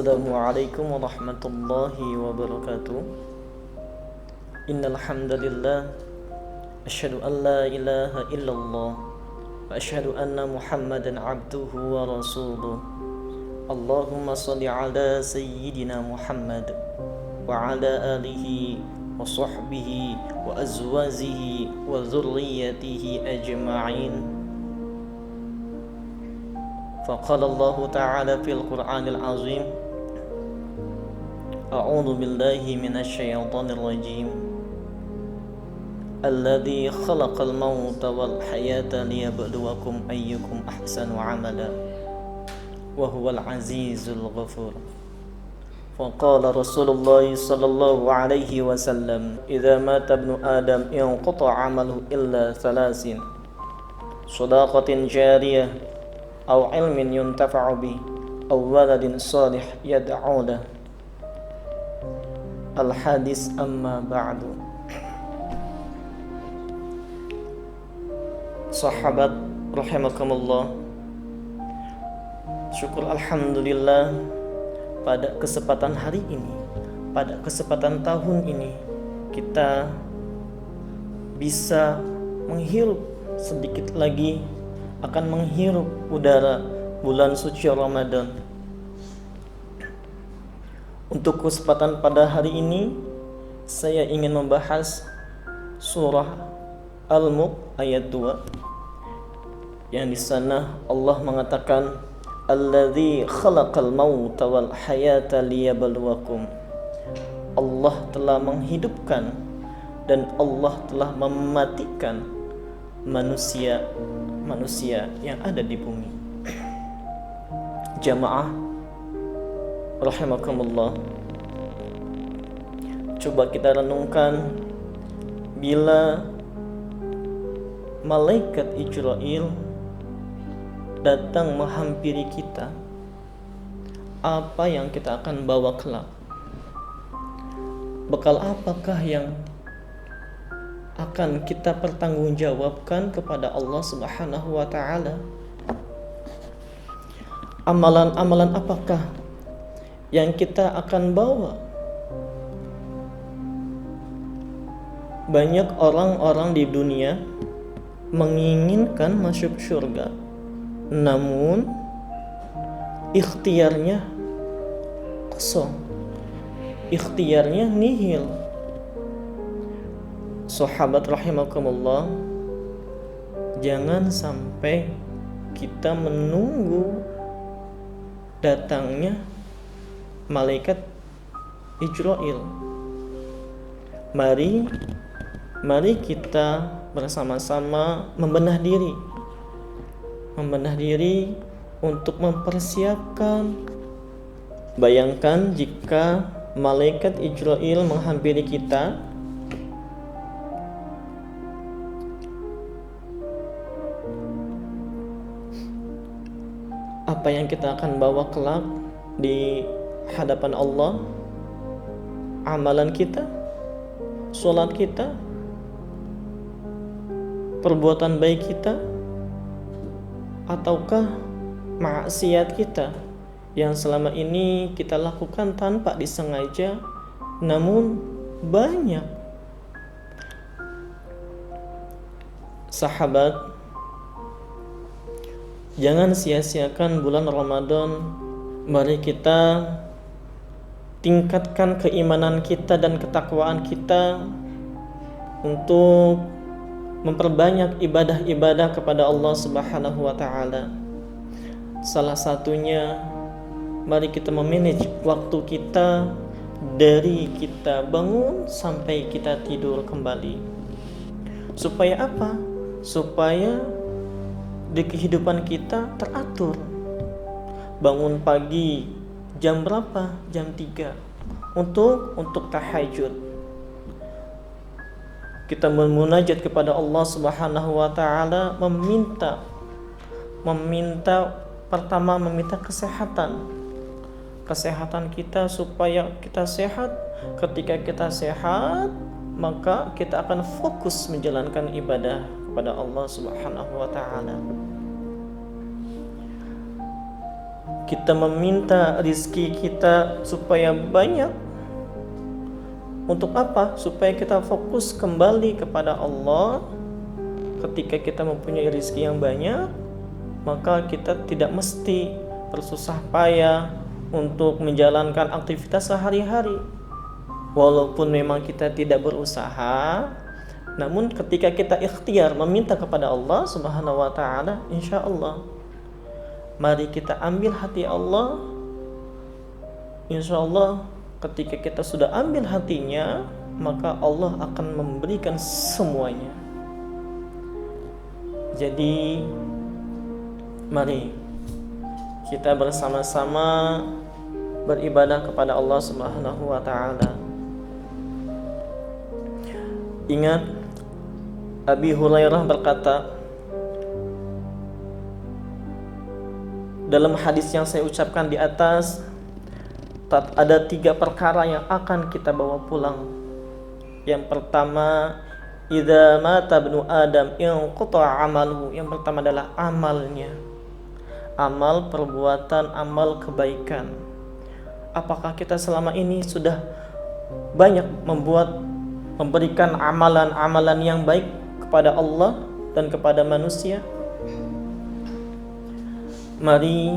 Assalamualaikum warahmatullahi wabarakatuh. Innal hamdalillah asyhadu an la ilaha illallah wa asyhadu anna Muhammadan abduhu wa rasuluh. Allahumma shalli ala sayyidina Muhammad wa ala alihi wa sahbihi wa azwajihi wa dzurriyyatihi ajma'in. فقال الله تعالى في القرآن العظيم أعوذ بالله من الشيطان الرجيم الذي خلق الموت والحياة ليبلوكم أيكم أحسن عملا وهو العزيز الغفور. فقال رسول الله صلى الله عليه وسلم إذا مات ابن آدم انقطع عمله إلا ثلاث: صدقة جارية أو علم ينتفع به أو ولد صالح يدعو له. Al-hadis amma ba'du. Sahabat rahimakumullah, syukur alhamdulillah pada kesempatan hari ini, pada kesempatan tahun ini, kita bisa menghirup sedikit lagi, akan menghirup udara bulan suci Ramadan. Untuk kesempatan pada hari ini, saya ingin membahas surah Al-Mulk ayat 2, yang di sana Allah mengatakan Alladzi khalaqal mauta wal hayata liyabluwakum. Allah telah menghidupkan dan Allah telah mematikan manusia yang ada di bumi. Jamaah rahimakumullah, coba kita renungkan, bila malaikat Israil datang menghampiri kita, apa yang kita akan bawa kelak? Bekal apakah yang akan kita pertanggungjawabkan kepada Allah Subhanahu wa ta'ala? Amalan-amalan apakah yang kita akan bawa? Banyak orang-orang di dunia menginginkan masuk surga, namun ikhtiarnya kosong, ikhtiarnya nihil. Sahabat rahimakumullah, jangan sampai kita menunggu datangnya malaikat Israil. Mari kita bersama-sama membenah diri untuk mempersiapkan. Bayangkan jika malaikat Israil menghampiri kita, apa yang kita akan bawa kelak di hadapan Allah? Amalan kita, sholat kita, perbuatan baik kita, ataukah maksiat kita yang selama ini kita lakukan tanpa disengaja, namun banyak. Sahabat, jangan sia-siakan bulan Ramadan. Mari kita tingkatkan keimanan kita dan ketakwaan kita untuk memperbanyak ibadah-ibadah kepada Allah Subhanahu wa ta'ala. Salah satunya, mari kita memanage waktu kita dari kita bangun sampai kita tidur kembali. Supaya apa? Supaya di kehidupan kita teratur. Bangun pagi jam berapa? Jam 3 untuk tahajud. Kita memunajat kepada Allah Subhanahu wa ta'ala, meminta pertama, meminta kesehatan kita supaya kita sehat. Ketika kita sehat, maka kita akan fokus menjalankan ibadah kepada Allah Subhanahu wa ta'ala. kita meminta rizki kita supaya banyak. Untuk apa? Supaya kita fokus kembali kepada Allah. Ketika kita mempunyai rizki yang banyak, maka kita tidak mesti bersusah payah untuk menjalankan aktivitas sehari-hari. Walaupun memang kita tidak berusaha, namun ketika kita ikhtiar meminta kepada Allah Subhanahu wa taala, insya Allah mari kita ambil hati Allah. Insya Allah ketika kita sudah ambil hatinya, maka Allah akan memberikan semuanya. Jadi mari kita bersama-sama beribadah kepada Allah Subhanahu wa taala. Ingat, Abi Hurairah berkata dalam hadis yang saya ucapkan di atas, ada 3 perkara yang akan kita bawa pulang. Yang pertama, idza mata ibnu Adam inqata'a amaluhu. Yang pertama adalah amalnya. Amal perbuatan, amal kebaikan. Apakah kita selama ini sudah banyak memberikan amalan-amalan yang baik kepada Allah dan kepada manusia? Mari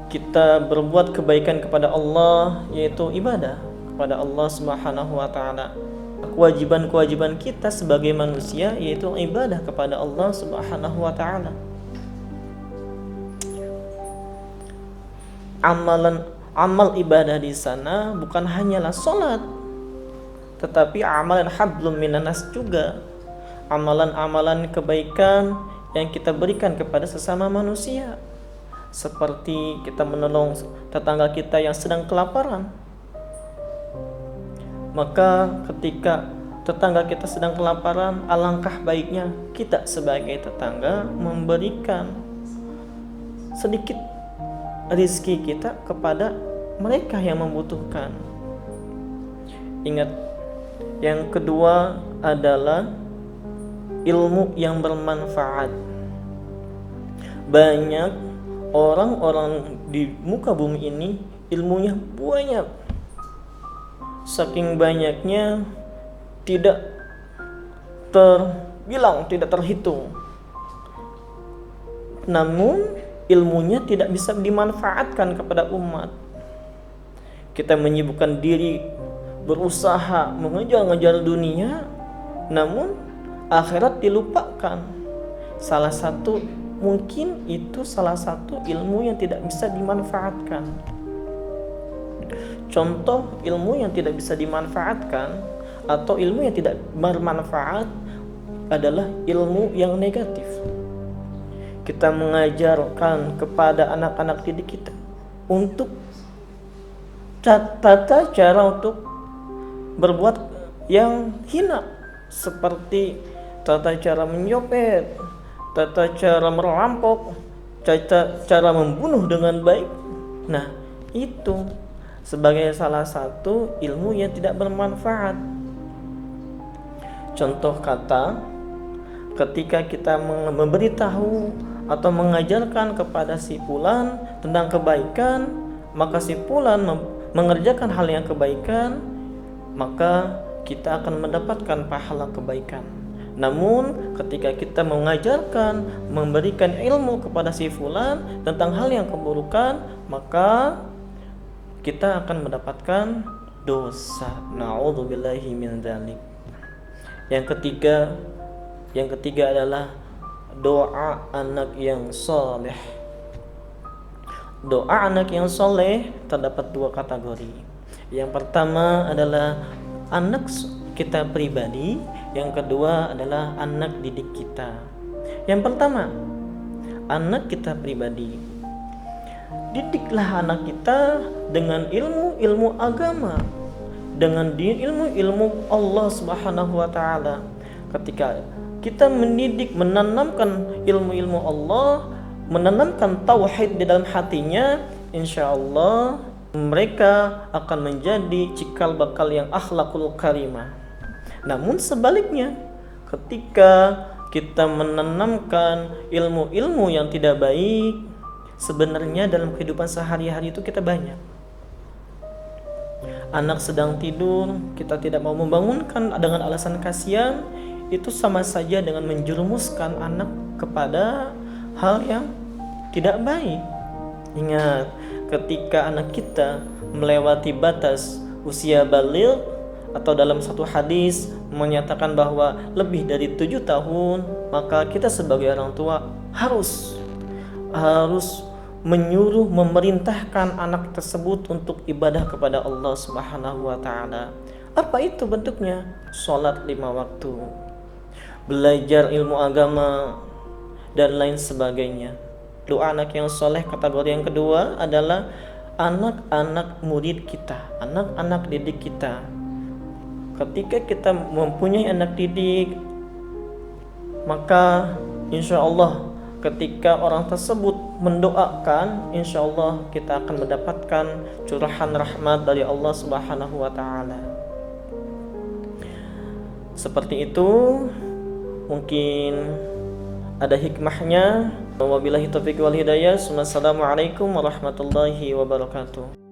kita berbuat kebaikan kepada Allah, yaitu ibadah kepada Allah Subhanahu wa taala. Kewajiban-kewajiban kita sebagai manusia yaitu ibadah kepada Allah Subhanahu wa taala. Amal ibadah di sana bukan hanyalah salat, tetapi amalan hablum minanas juga. Amalan-amalan kebaikan yang kita berikan kepada sesama manusia. Seperti kita menolong tetangga kita yang sedang kelaparan. Maka ketika tetangga kita sedang kelaparan, alangkah baiknya kita sebagai tetangga memberikan sedikit rizki kita kepada mereka yang membutuhkan. Ingat, yang kedua adalah ilmu yang bermanfaat. Banyak orang-orang di muka bumi ini ilmunya banyak. Saking banyaknya tidak terbilang, tidak terhitung. Namun ilmunya tidak bisa dimanfaatkan kepada umat. Kita menyibukkan diri berusaha mengejar-ngejar dunia, namun akhirat dilupakan. Mungkin itu salah satu ilmu yang tidak bisa dimanfaatkan. Contoh ilmu yang tidak bisa dimanfaatkan atau ilmu yang tidak bermanfaat adalah ilmu yang negatif. Kita mengajarkan kepada anak-anak didik kita untuk tata cara untuk berbuat yang hina, seperti tata cara menyopet, tata cara merampok, tata cara membunuh dengan baik. Nah, itu sebagai salah satu ilmu yang tidak bermanfaat. Contoh kata, ketika kita memberitahu atau mengajarkan kepada si fulan tentang kebaikan, maka si fulan mengerjakan hal yang kebaikan, maka kita akan mendapatkan pahala kebaikan. Namun ketika kita mengajarkan, memberikan ilmu kepada si fulan tentang hal yang keburukan, maka kita akan mendapatkan dosa. Na'udzubillahi min dzalik. Yang ketiga adalah doa anak yang soleh. Doa anak yang soleh terdapat 2 kategori. Yang pertama adalah anak kita pribadi, yang kedua adalah anak didik kita. Yang pertama, anak kita pribadi. Didiklah anak kita dengan ilmu-ilmu agama, dengan ilmu-ilmu Allah Subhanahu wa taala. Ketika kita mendidik, menanamkan ilmu-ilmu Allah, menanamkan tauhid di dalam hatinya, insyaallah mereka akan menjadi cikal bakal yang akhlakul karimah. Namun sebaliknya, ketika kita menanamkan ilmu-ilmu yang tidak baik, sebenarnya dalam kehidupan sehari-hari itu kita banyak. Anak sedang tidur, kita tidak mau membangunkan dengan alasan kasihan, itu sama saja dengan menjerumuskan anak kepada hal yang tidak baik. Ingat, ketika anak kita melewati batas usia baligh, atau dalam satu hadis menyatakan bahwa lebih dari 7 tahun, maka kita sebagai orang tua harus menyuruh, memerintahkan anak tersebut untuk ibadah kepada Allah Subhanahu wa taala. Apa itu bentuknya? Salat 5 waktu, belajar ilmu agama dan lain sebagainya. Doa anak yang soleh kategori yang kedua adalah anak-anak murid kita, anak-anak didik kita. Ketika kita mempunyai anak didik, maka insya Allah ketika orang tersebut mendoakan, insya Allah kita akan mendapatkan curahan rahmat dari Allah Subhanahu wa taala. Seperti itu, mungkin ada hikmahnya. Wabillahi taufiq wal hidayah. Wassalamualaikum warahmatullahi wabarakatuh.